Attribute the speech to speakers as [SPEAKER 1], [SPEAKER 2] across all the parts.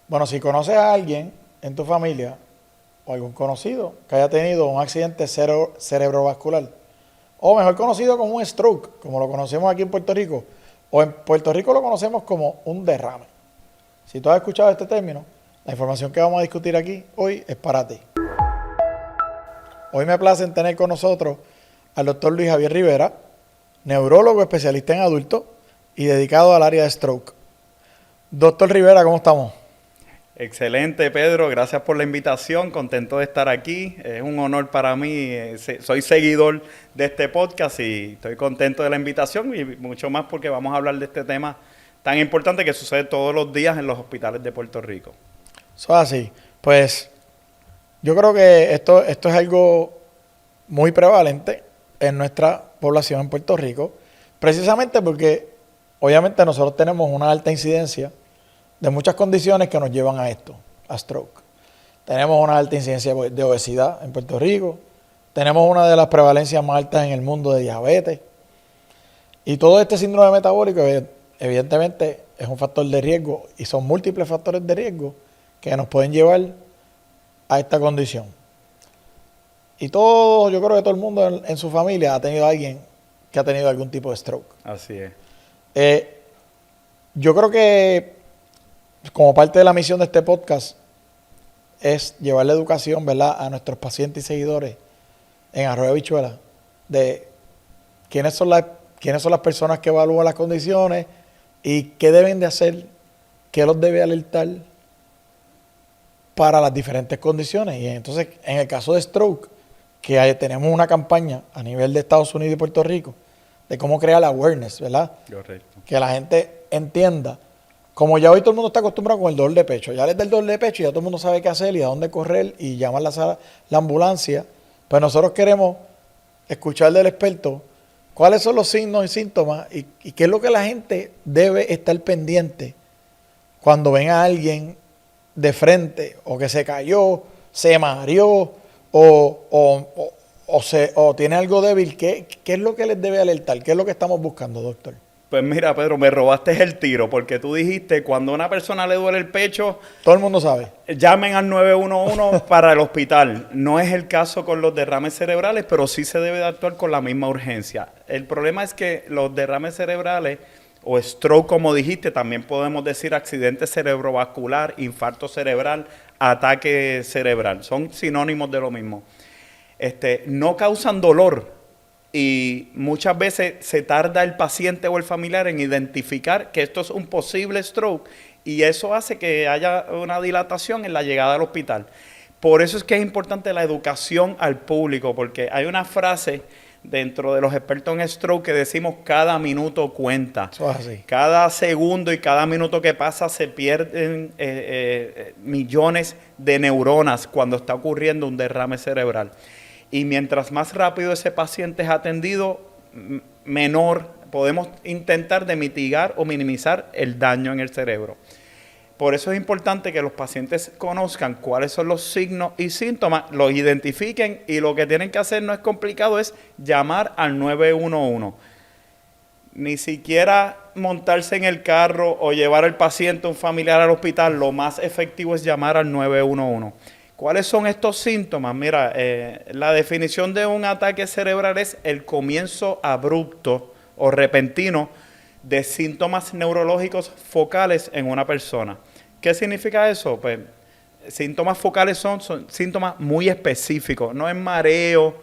[SPEAKER 1] Bueno, si conoces a alguien en tu familia o algún conocido que haya tenido un accidente cerebrovascular, o mejor conocido como un stroke, como lo conocemos aquí en Puerto Rico, o en Puerto Rico lo conocemos como un derrame. Si tú has escuchado este término, la información que vamos a discutir aquí hoy es para ti. Hoy me place tener con nosotros al doctor Luis Javier Rivera, neurólogo especialista en adultos y dedicado al área de stroke. Doctor Rivera, ¿cómo estamos?
[SPEAKER 2] Excelente, Pedro. Gracias por la invitación. Contento de estar aquí. Es un honor para mí. Soy seguidor de este podcast y estoy contento de la invitación y mucho más porque vamos a hablar de este tema tan importante que sucede todos los días en los hospitales de Puerto Rico.
[SPEAKER 1] Eso es así. Pues yo creo que esto es algo muy prevalente en nuestra población en Puerto Rico, precisamente porque obviamente nosotros tenemos una alta incidencia de muchas condiciones que nos llevan a esto, a stroke. Tenemos una alta incidencia de obesidad en Puerto Rico, tenemos una de las prevalencias más altas en el mundo de diabetes, y todo este síndrome metabólico evidentemente es un factor de riesgo y son múltiples factores de riesgo que nos pueden llevar a esta condición. Y yo creo que todo el mundo en su familia ha tenido a alguien que ha tenido algún tipo de stroke.
[SPEAKER 2] Así es.
[SPEAKER 1] Yo creo que como parte de la misión de este podcast es llevar la educación, ¿verdad?, a nuestros pacientes y seguidores en Arroyo Habichuela de quiénes son las personas que evalúan las condiciones y qué deben de hacer, qué los debe alertar para las diferentes condiciones. Y entonces, en el caso de stroke, que tenemos una campaña a nivel de Estados Unidos y Puerto Rico de cómo crear la awareness, ¿verdad? Correcto. Que la gente entienda. Como ya hoy todo el mundo está acostumbrado con el dolor de pecho, ya les da el dolor de pecho y ya todo el mundo sabe qué hacer y a dónde correr y llamar la ambulancia, pues nosotros queremos escuchar del experto cuáles son los signos y síntomas y qué es lo que la gente debe estar pendiente cuando ven a alguien de frente o que se cayó, se mareó o tiene algo débil. ¿Qué es lo que les debe alertar? ¿Qué es lo que estamos buscando, doctor?
[SPEAKER 2] Pues mira, Pedro, me robaste el tiro porque tú dijiste, cuando a una persona le duele el pecho,
[SPEAKER 1] todo el mundo sabe.
[SPEAKER 2] Llamen al 911 para el hospital. No es el caso con los derrames cerebrales, pero sí se debe de actuar con la misma urgencia. El problema es que los derrames cerebrales o stroke, como dijiste, también podemos decir accidente cerebrovascular, infarto cerebral, ataque cerebral. Son sinónimos de lo mismo. No causan dolor. Y muchas veces se tarda el paciente o el familiar en identificar que esto es un posible stroke y eso hace que haya una dilatación en la llegada al hospital. Por eso es que es importante la educación al público, porque hay una frase dentro de los expertos en stroke que decimos cada minuto cuenta.
[SPEAKER 1] Eso es así.
[SPEAKER 2] Cada segundo y cada minuto que pasa se pierden millones de neuronas cuando está ocurriendo un derrame cerebral. Y mientras más rápido ese paciente es atendido, menor podemos intentar de mitigar o minimizar el daño en el cerebro. Por eso es importante que los pacientes conozcan cuáles son los signos y síntomas, los identifiquen y lo que tienen que hacer no es complicado, es llamar al 911. Ni siquiera montarse en el carro o llevar al paciente o un familiar al hospital, lo más efectivo es llamar al 911. ¿Cuáles son estos síntomas? Mira, la definición de un ataque cerebral es el comienzo abrupto o repentino de síntomas neurológicos focales en una persona. ¿Qué significa eso? Pues síntomas focales son síntomas muy específicos. No es mareo,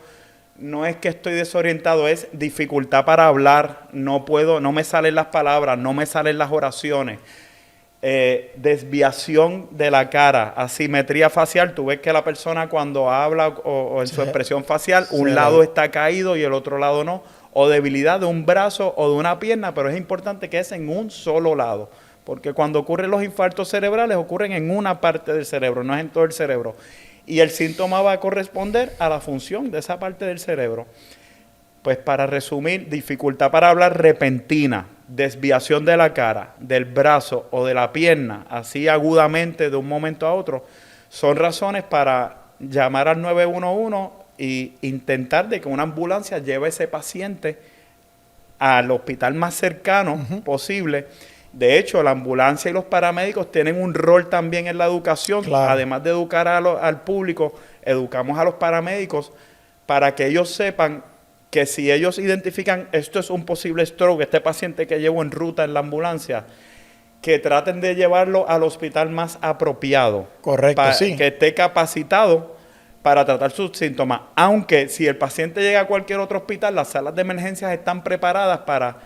[SPEAKER 2] no es que estoy desorientado, es dificultad para hablar, no me salen las palabras, no me salen las oraciones. Desviación de la cara, asimetría facial. Tú ves que la persona cuando habla o en su expresión facial, un lado está caído y el otro lado no. O debilidad de un brazo o de una pierna, pero es importante que es en un solo lado. Porque cuando ocurren los infartos cerebrales, ocurren en una parte del cerebro, no es en todo el cerebro. Y el síntoma va a corresponder a la función de esa parte del cerebro. Pues para resumir, dificultad para hablar repentina, desviación de la cara, del brazo o de la pierna, así agudamente de un momento a otro, son razones para llamar al 911 e intentar de que una ambulancia lleve a ese paciente al hospital más cercano posible De hecho, la ambulancia y los paramédicos tienen un rol también en la educación.
[SPEAKER 1] Claro.
[SPEAKER 2] Además de educar al público, educamos a los paramédicos para que ellos sepan que si ellos identifican esto es un posible stroke, este paciente que llevo en ruta en la ambulancia, que traten de llevarlo al hospital más apropiado.
[SPEAKER 1] Correcto, sí.
[SPEAKER 2] Que esté capacitado para tratar sus síntomas. Aunque si el paciente llega a cualquier otro hospital, las salas de emergencias están preparadas para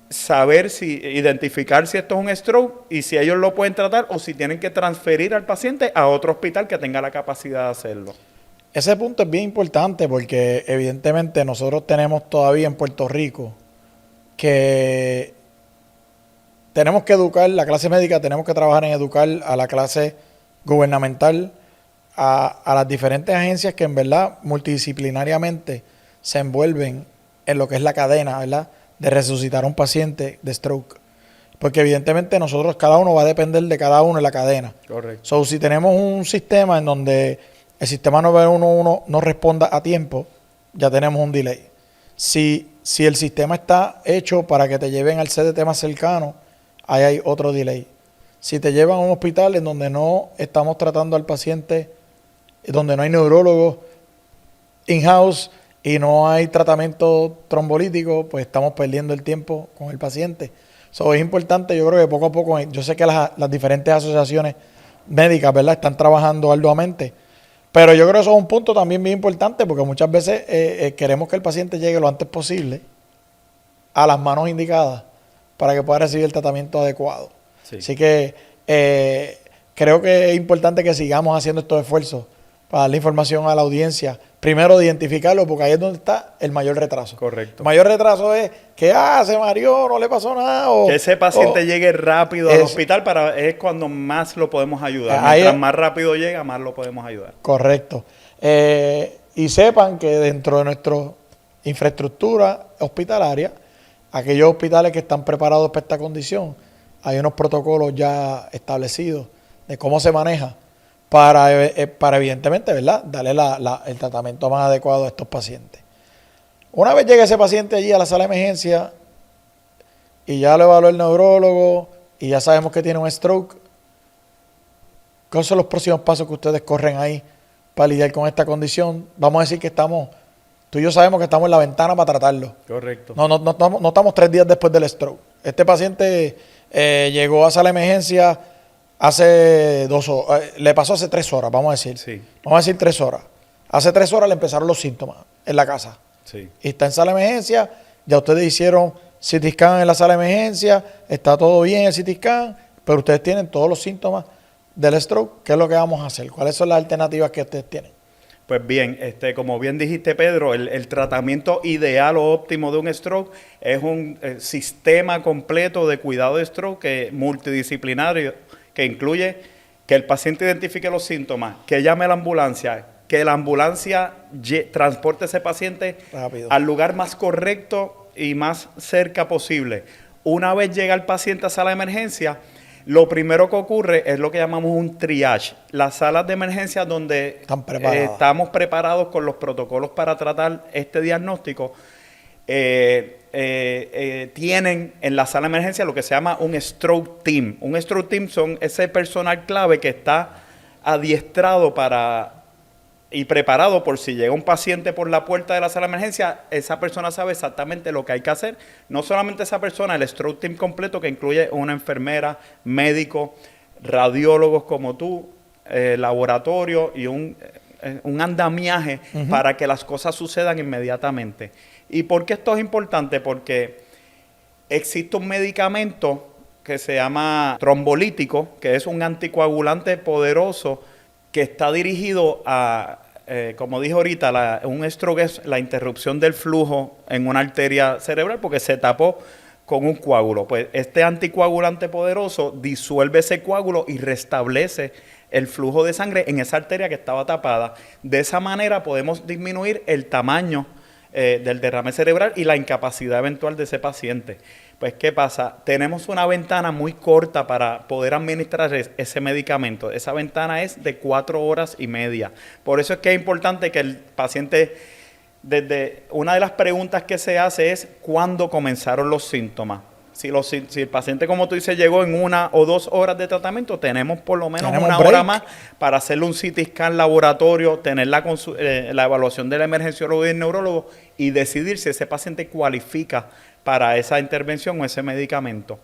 [SPEAKER 2] saber identificar si esto es un stroke y si ellos lo pueden tratar o si tienen que transferir al paciente a otro hospital que tenga la capacidad de hacerlo.
[SPEAKER 1] Ese punto es bien importante porque evidentemente nosotros tenemos todavía en Puerto Rico que tenemos que educar, la clase médica tenemos que trabajar en educar a la clase gubernamental, a las diferentes agencias que en verdad multidisciplinariamente se envuelven en lo que es la cadena, ¿verdad?, de resucitar a un paciente de stroke. Porque evidentemente nosotros, cada uno va a depender de cada uno en la cadena.
[SPEAKER 2] Correcto.
[SPEAKER 1] So, si tenemos un sistema en donde el sistema 911 no responda a tiempo, ya tenemos un delay. Si el sistema está hecho para que te lleven al CDT más cercano, ahí hay otro delay. Si te llevan a un hospital en donde no estamos tratando al paciente, donde no hay neurólogos in-house y no hay tratamiento trombolítico, pues estamos perdiendo el tiempo con el paciente. So, es importante, yo creo que poco a poco, yo sé que las diferentes asociaciones médicas, ¿verdad?, están trabajando arduamente, pero yo creo que eso es un punto también bien importante porque muchas veces queremos que el paciente llegue lo antes posible a las manos indicadas para que pueda recibir el tratamiento adecuado. Sí. Así que creo que es importante que sigamos haciendo estos esfuerzos para darle información a la audiencia. Primero de identificarlo, porque ahí es donde está el mayor retraso.
[SPEAKER 2] Correcto.
[SPEAKER 1] El mayor retraso es que se mareó, no le pasó nada.
[SPEAKER 2] Que ese paciente llegue rápido al hospital es cuando más lo podemos ayudar. Mientras más rápido llega, más lo podemos ayudar.
[SPEAKER 1] Correcto. Y sepan que dentro de nuestra infraestructura hospitalaria, aquellos hospitales que están preparados para esta condición, hay unos protocolos ya establecidos de cómo se maneja para evidentemente, ¿verdad?, darle el tratamiento más adecuado a estos pacientes. Una vez llegue ese paciente allí a la sala de emergencia y ya lo evaluó el neurólogo y ya sabemos que tiene un stroke, ¿cuáles son los próximos pasos que ustedes corren ahí para lidiar con esta condición? Vamos a decir que tú y yo sabemos que estamos en la ventana para tratarlo.
[SPEAKER 2] Correcto.
[SPEAKER 1] No estamos 3 días después del stroke. Este paciente llegó a sala de emergencia hace 2 horas, le pasó hace 3 horas, vamos a decir.
[SPEAKER 2] Sí.
[SPEAKER 1] Vamos a decir 3 horas. Hace 3 horas le empezaron los síntomas en la casa.
[SPEAKER 2] Sí.
[SPEAKER 1] Y está en sala de emergencia, ya ustedes hicieron CT scan en la sala de emergencia, está todo bien el CT scan, pero ustedes tienen todos los síntomas del stroke. ¿Qué es lo que vamos a hacer? ¿Cuáles son las alternativas que ustedes tienen?
[SPEAKER 2] Pues bien, como bien dijiste, Pedro, el tratamiento ideal o óptimo de un stroke es un sistema completo de cuidado de stroke multidisciplinario, que incluye que el paciente identifique los síntomas, que llame a la ambulancia, que la ambulancia transporte a ese paciente rápido al lugar más correcto y más cerca posible. Una vez llega el paciente a sala de emergencia, lo primero que ocurre es lo que llamamos un triage. Las salas de emergencia donde estamos preparados con los protocolos para tratar este diagnóstico, tienen en la sala de emergencia lo que se llama un stroke team. Un stroke team son ese personal clave que está adiestrado y preparado por si llega un paciente por la puerta de la sala de emergencia, esa persona sabe exactamente lo que hay que hacer. No solamente esa persona, el stroke team completo que incluye una enfermera, médico, radiólogos como tú, laboratorio y un andamiaje para que las cosas sucedan inmediatamente. ¿Y por qué esto es importante? Porque existe un medicamento que se llama trombolítico, que es un anticoagulante poderoso que está dirigido a, como dije ahorita, un stroke es la interrupción del flujo en una arteria cerebral porque se tapó con un coágulo. Pues este anticoagulante poderoso disuelve ese coágulo y restablece el flujo de sangre en esa arteria que estaba tapada. De esa manera podemos disminuir el tamaño del derrame cerebral y la incapacidad eventual de ese paciente. Pues, ¿qué pasa? Tenemos una ventana muy corta para poder administrar ese medicamento. Esa ventana es de 4 horas y media. Por eso es que es importante que el paciente, una de las preguntas que se hace es ¿cuándo comenzaron los síntomas? Si el paciente, como tú dices, llegó en 1 o 2 horas de tratamiento, tenemos por lo menos
[SPEAKER 1] Tenemos
[SPEAKER 2] una
[SPEAKER 1] break.
[SPEAKER 2] hora más para hacerle un CT scan laboratorio, tener la evaluación del emergenciólogo y del neurólogo y decidir si ese paciente cualifica para esa intervención o ese medicamento.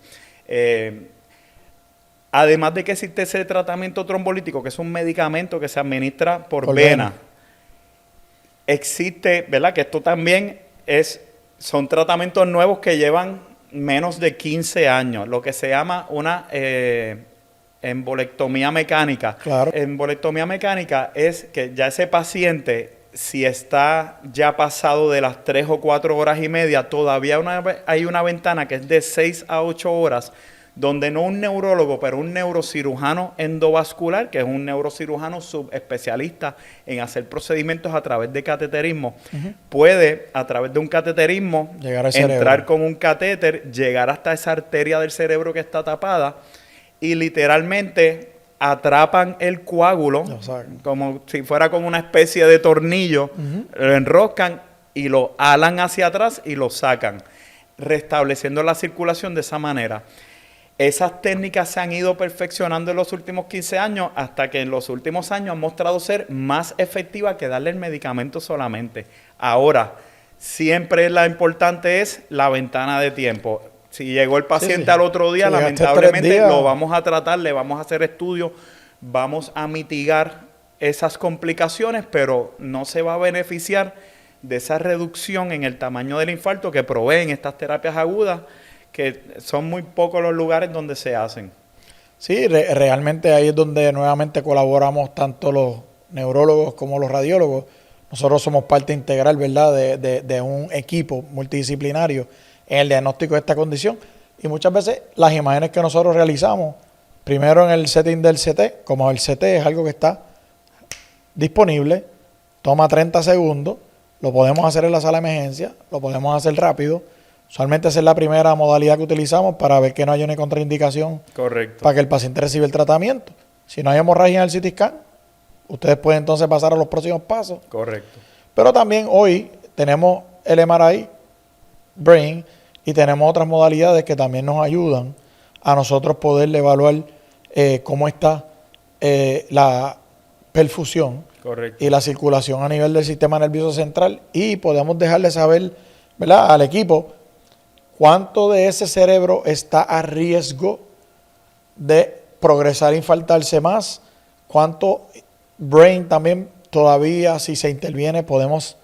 [SPEAKER 2] Además de que existe ese tratamiento trombolítico, que es un medicamento que se administra por vena, existe, ¿verdad? Que esto también son tratamientos nuevos que llevan menos de 15 años, lo que se llama una embolectomía mecánica.
[SPEAKER 1] Claro.
[SPEAKER 2] Embolectomía mecánica es que ya ese paciente, si está ya pasado de las 3 o 4 horas y media, todavía hay una ventana que es de 6 a 8 horas, donde no un neurólogo, pero un neurocirujano endovascular, que es un neurocirujano subespecialista en hacer procedimientos a través de cateterismo, puede, a través de un cateterismo, entrar con un catéter, llegar hasta esa arteria del cerebro que está tapada y literalmente atrapan el coágulo, como si fuera como una especie de tornillo, lo enroscan y lo alan hacia atrás y lo sacan, restableciendo la circulación de esa manera. Esas técnicas se han ido perfeccionando en los últimos 15 años hasta que en los últimos años han mostrado ser más efectivas que darle el medicamento solamente. Ahora, siempre la importante es la ventana de tiempo. Si llegó el paciente al otro día, lamentablemente lo vamos a tratar, le vamos a hacer estudios, vamos a mitigar esas complicaciones, pero no se va a beneficiar de esa reducción en el tamaño del infarto que proveen estas terapias agudas, que son muy pocos los lugares donde se hacen.
[SPEAKER 1] Sí, realmente ahí es donde nuevamente colaboramos tanto los neurólogos como los radiólogos. Nosotros somos parte integral, ¿verdad?, de un equipo multidisciplinario en el diagnóstico de esta condición. Y muchas veces las imágenes que nosotros realizamos, primero en el setting del CT, como el CT es algo que está disponible, toma 30 segundos, lo podemos hacer en la sala de emergencia, lo podemos hacer rápido. Usualmente esa es la primera modalidad que utilizamos para ver que no haya una contraindicación.
[SPEAKER 2] Correcto.
[SPEAKER 1] Para que el paciente reciba el tratamiento. Si no hay hemorragia en el CT scan, ustedes pueden entonces pasar a los próximos pasos.
[SPEAKER 2] Correcto.
[SPEAKER 1] Pero también hoy tenemos el MRI Brain y tenemos otras modalidades que también nos ayudan a nosotros poder evaluar cómo está la perfusión. Correcto. Y la circulación a nivel del sistema nervioso central, y podemos dejarle saber, ¿verdad?, al equipo cuánto de ese cerebro está a riesgo de progresar e infartarse más, cuánto brain también todavía, si se interviene, podemos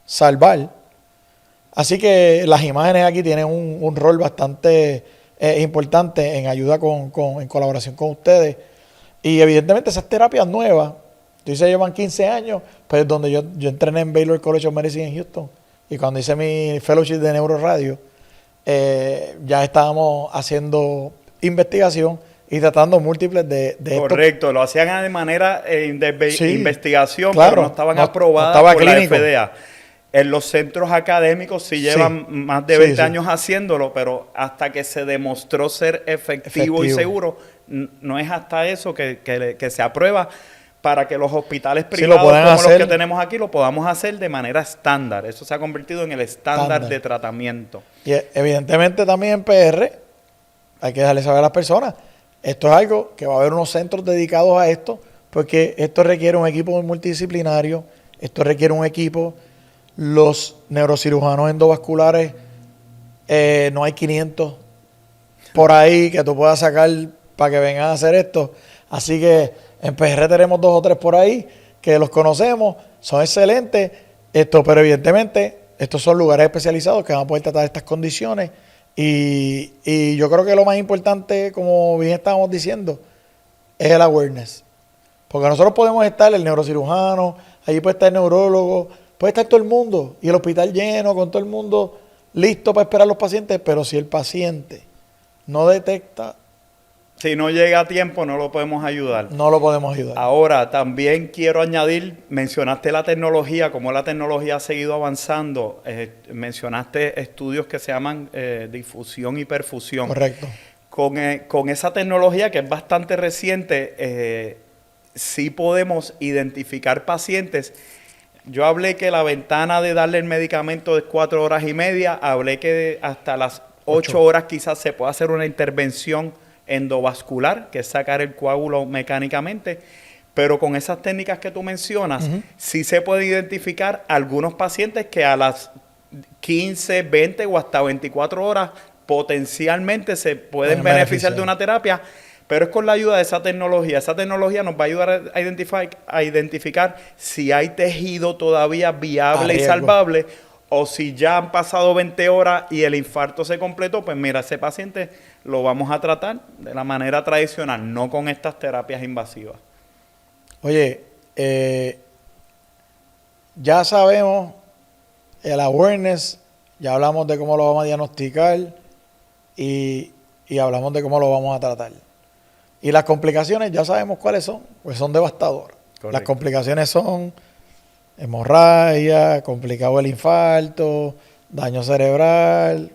[SPEAKER 1] salvar. Así que las imágenes aquí tienen un rol bastante importante en ayuda en colaboración con ustedes. Y evidentemente esas terapias nuevas, se llevan 15 años, pues donde yo entrené en Baylor College of Medicine en Houston, y cuando hice mi fellowship de Neuroradio, ya estábamos haciendo investigación y tratando múltiples de
[SPEAKER 2] Correcto, lo hacían de manera de investigación,
[SPEAKER 1] claro,
[SPEAKER 2] pero no estaban aprobadas por clínico. La FDA. En los centros académicos sí llevan más de 20 años haciéndolo, pero hasta que se demostró ser efectivo y seguro, no es hasta eso que se aprueba para que los hospitales privados como los que tenemos aquí lo podamos hacer de manera estándar. Eso se ha convertido en el estándar de tratamiento.
[SPEAKER 1] Y evidentemente también en PR hay que dejarle saber a las personas, esto es algo que va a haber unos centros dedicados a esto, porque esto requiere un equipo multidisciplinario, esto requiere un equipo, los neurocirujanos endovasculares, no hay 500 por ahí que tú puedas sacar para que vengan a hacer esto, así que en PR tenemos 2 o 3 por ahí que los conocemos, son excelentes, pero evidentemente estos son lugares especializados que van a poder tratar estas condiciones y yo creo que lo más importante, como bien estábamos diciendo, es el awareness. Porque nosotros podemos estar, el neurocirujano, allí puede estar el neurólogo, puede estar todo el mundo y el hospital lleno con todo el mundo listo para esperar a los pacientes, pero si el paciente no detecta,
[SPEAKER 2] si no llega a tiempo, no lo podemos ayudar.
[SPEAKER 1] No lo podemos ayudar.
[SPEAKER 2] Ahora, también quiero añadir, mencionaste la tecnología, cómo la tecnología ha seguido avanzando. Mencionaste estudios que se llaman difusión y perfusión.
[SPEAKER 1] Correcto.
[SPEAKER 2] Con esa tecnología que es bastante reciente, sí podemos identificar pacientes. Yo hablé que la ventana de darle el medicamento es 4 horas y media, hablé que hasta las 8 horas quizás se pueda hacer una intervención endovascular, que es sacar el coágulo mecánicamente. Pero con esas técnicas que tú mencionas, sí se puede identificar algunos pacientes que a las 15, 20 o hasta 24 horas potencialmente se pueden beneficiar de una terapia, pero es con la ayuda de esa tecnología. Esa tecnología nos va a ayudar a identificar si hay tejido todavía viable y salvable, o si ya han pasado 20 horas y el infarto se completó, pues mira, ese paciente lo vamos a tratar de la manera tradicional, no con estas terapias invasivas.
[SPEAKER 1] Oye, ya sabemos el awareness, ya hablamos de cómo lo vamos a diagnosticar y hablamos de cómo lo vamos a tratar. Y las complicaciones ya sabemos cuáles son, pues son devastadoras. Correcto. Las complicaciones son hemorragia, complicado el infarto, daño cerebral,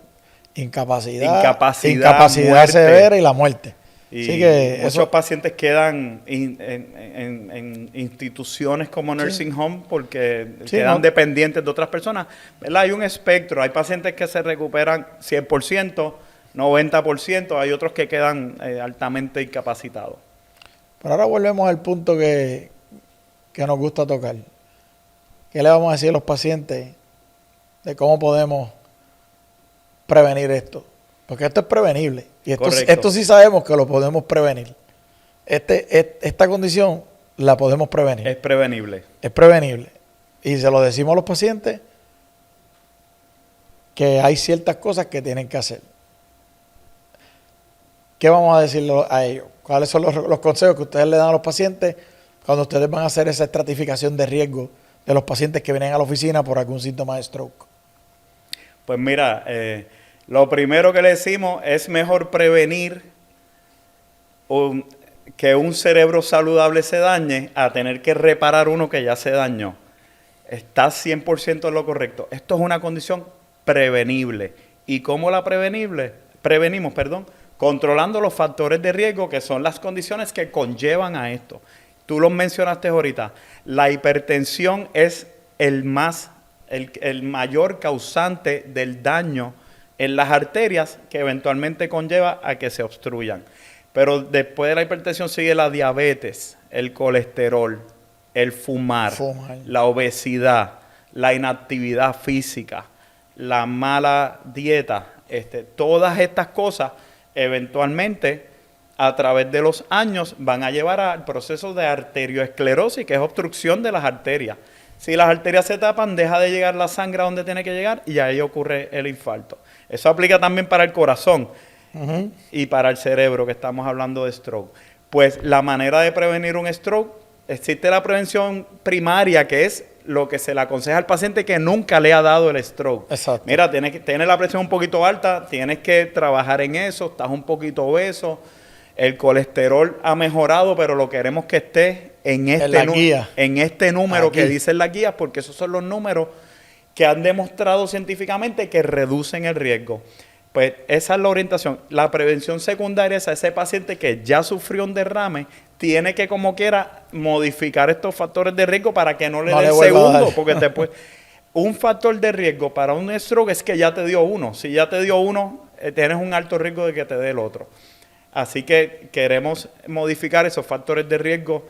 [SPEAKER 1] incapacidad severa y la muerte.
[SPEAKER 2] Y sí, que muchos pacientes quedan en instituciones como nursing home porque quedan dependientes de otras personas. ¿Verdad? Hay un espectro, hay pacientes que se recuperan 100%, 90%, hay otros que quedan altamente incapacitados.
[SPEAKER 1] Pero ahora volvemos al punto que nos gusta tocar. ¿Qué le vamos a decir a los pacientes de cómo podemos prevenir esto? Porque esto es prevenible. Y esto sí sabemos que lo podemos prevenir. Esta condición la podemos prevenir.
[SPEAKER 2] Es prevenible.
[SPEAKER 1] Es prevenible. Y se lo decimos a los pacientes que hay ciertas cosas que tienen que hacer. ¿Qué vamos a decirle a ellos? ¿Cuáles son los consejos que ustedes le dan a los pacientes cuando ustedes van a hacer esa estratificación de riesgo de los pacientes que vienen a la oficina por algún síntoma de stroke?
[SPEAKER 2] Pues mira, lo primero que le decimos es mejor prevenir que un cerebro saludable se dañe a tener que reparar uno que ya se dañó. Estás 100% en lo correcto. Esto es una condición prevenible. ¿Y cómo la prevenimos? Controlando los factores de riesgo, que son las condiciones que conllevan a esto. Tú lo mencionaste ahorita. La hipertensión es el mayor causante del daño en las arterias, que eventualmente conlleva a que se obstruyan. Pero después de la hipertensión sigue la diabetes, el colesterol, el fumar, la obesidad, la inactividad física, la mala dieta. Todas estas cosas eventualmente a través de los años van a llevar al proceso de arterioesclerosis, que es obstrucción de las arterias. Si las arterias se tapan, deja de llegar la sangre a donde tiene que llegar y ahí ocurre el infarto. Eso aplica también para el corazón y para el cerebro, que estamos hablando de stroke. Pues la manera de prevenir un stroke, existe la prevención primaria, que es lo que se le aconseja al paciente que nunca le ha dado el stroke.
[SPEAKER 1] Exacto.
[SPEAKER 2] Mira, tienes la presión un poquito alta, tienes que trabajar en eso, estás un poquito obeso, el colesterol ha mejorado, pero lo queremos que esté en este número aquí que dicen las guías, porque esos son los números que han demostrado científicamente que reducen el riesgo. Pues esa es la orientación. La prevención secundaria es a ese paciente que ya sufrió un derrame, tiene que como quiera modificar estos factores de riesgo para que no le dé el segundo, porque después un factor de riesgo para un stroke es que ya te dio uno. Si ya te dio uno, tienes un alto riesgo de que te dé el otro. Así que queremos modificar esos factores de riesgo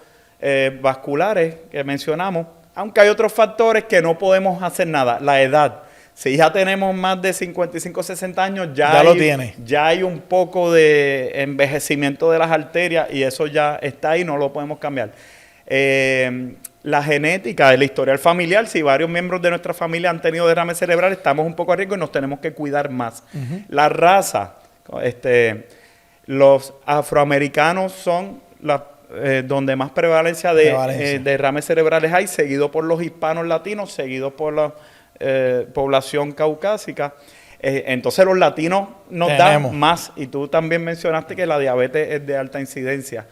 [SPEAKER 2] vasculares que mencionamos, aunque hay otros factores que no podemos hacer nada. La edad. Si ya tenemos más de 55, 60 años, ya hay un poco de envejecimiento de las arterias y eso ya está ahí, no lo podemos cambiar. La genética, el historial familiar, si varios miembros de nuestra familia han tenido derrame cerebral, estamos un poco a riesgo y nos tenemos que cuidar más. La raza, los afroamericanos son donde más prevalencia de derrames cerebrales hay, seguido por los hispanos latinos, seguido por la población caucásica. Entonces los latinos nos dan más, y tú también mencionaste que la diabetes es de alta incidencia.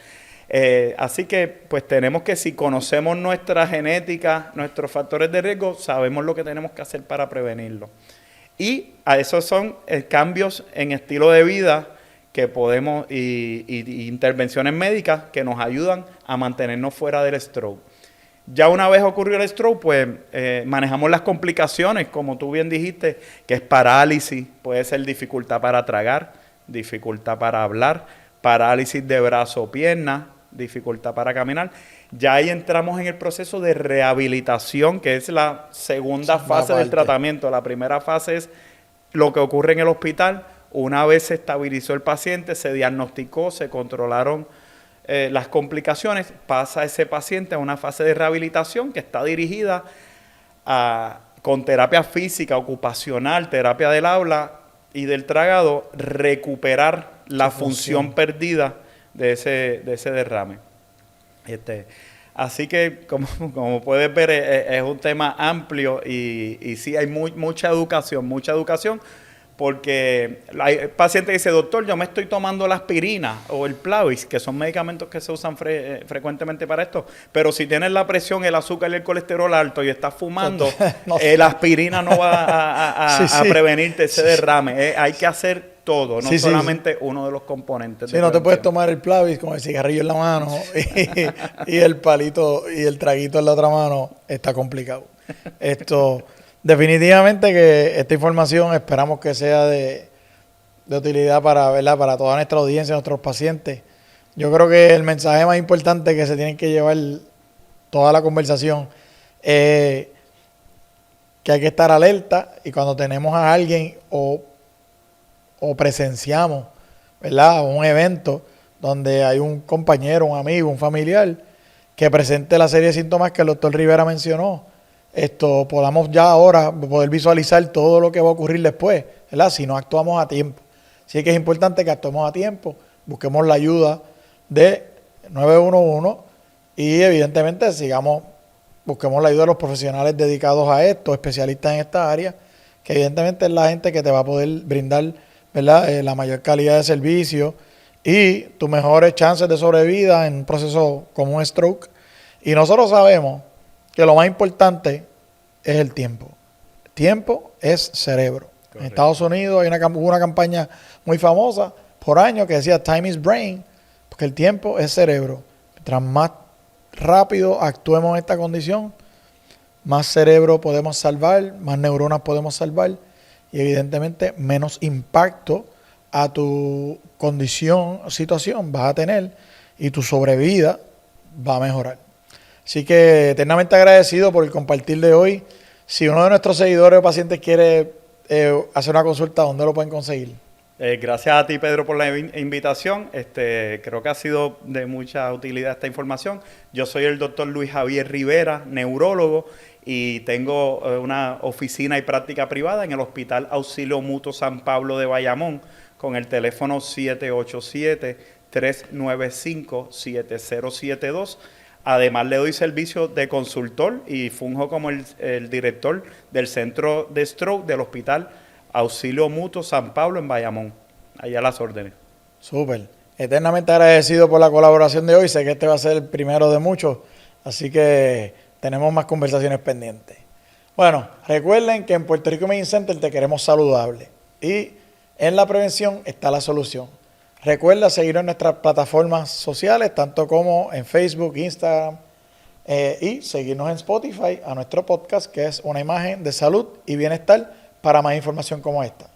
[SPEAKER 2] Así que pues tenemos que, si conocemos nuestra genética, nuestros factores de riesgo, sabemos lo que tenemos que hacer para prevenirlo. Y a esos son cambios en estilo de vida que podemos y intervenciones médicas que nos ayudan a mantenernos fuera del stroke. Ya una vez ocurrió el stroke, pues manejamos las complicaciones, como tú bien dijiste, que es parálisis, puede ser dificultad para tragar, dificultad para hablar, parálisis de brazo o pierna, dificultad para caminar. Ya ahí entramos en el proceso de rehabilitación, que es la segunda fase del tratamiento. La primera fase es lo que ocurre en el hospital. Una vez se estabilizó el paciente, se diagnosticó, se controlaron las complicaciones, pasa ese paciente a una fase de rehabilitación que está dirigida con terapia física, ocupacional, terapia del habla y del tragado, recuperar la función perdida de ese derrame. Así que, como puedes ver, es un tema amplio y sí hay mucha educación, porque hay pacientes que dicen, doctor, yo me estoy tomando la aspirina o el Plavix, que son medicamentos que se usan frecuentemente para esto, pero si tienes la presión, el azúcar y el colesterol alto y estás fumando, la aspirina no va a prevenirte ese derrame. Hay que hacer todo, no solamente uno de los componentes.
[SPEAKER 1] Sí, no te puedes tomar el Plavix con el cigarrillo en la mano y el palito y el traguito en la otra mano. Está complicado. Definitivamente que esta información esperamos que sea de utilidad para toda nuestra audiencia, nuestros pacientes. Yo creo que el mensaje más importante que se tiene que llevar toda la conversación es que hay que estar alerta y cuando tenemos a alguien o presenciamos, ¿verdad?, un evento donde hay un compañero, un amigo, un familiar que presente la serie de síntomas que el doctor Rivera mencionó, podamos ya ahora poder visualizar todo lo que va a ocurrir después, ¿verdad?, si no actuamos a tiempo. Así que es importante que actuemos a tiempo, busquemos la ayuda de 911 y evidentemente busquemos la ayuda de los profesionales dedicados a esto, especialistas en esta área, que evidentemente es la gente que te va a poder brindar, ¿verdad?, la mayor calidad de servicio y tus mejores chances de sobrevida en un proceso como un stroke. Y nosotros sabemos que lo más importante es el tiempo. Tiempo es cerebro. Correcto. En Estados Unidos hay una campaña muy famosa por años que decía Time is Brain, porque el tiempo es cerebro. Mientras más rápido actuemos en esta condición, más cerebro podemos salvar, más neuronas podemos salvar y evidentemente menos impacto a tu condición o situación vas a tener y tu sobrevida va a mejorar. Así que eternamente agradecido por el compartir de hoy. Si uno de nuestros seguidores o pacientes quiere hacer una consulta, ¿dónde lo pueden conseguir?
[SPEAKER 2] Gracias a ti, Pedro, por la invitación. Creo que ha sido de mucha utilidad esta información. Yo soy el doctor Luis Javier Rivera, neurólogo, y tengo una oficina y práctica privada en el Hospital Auxilio Mutuo San Pablo de Bayamón con el teléfono 787-395-7072. Además, le doy servicio de consultor y funjo como el director del Centro de Stroke del Hospital Auxilio Mutuo San Pablo en Bayamón. Allá a las órdenes.
[SPEAKER 1] Súper. Eternamente agradecido por la colaboración de hoy. Sé que este va a ser el primero de muchos, así que tenemos más conversaciones pendientes. Bueno, recuerden que en Puerto Rico Medicine Center te queremos saludable y en la prevención está la solución. Recuerda seguirnos en nuestras plataformas sociales, tanto como en Facebook, Instagram, y seguirnos en Spotify a nuestro podcast, que es Una Imagen de Salud y Bienestar, para más información como esta.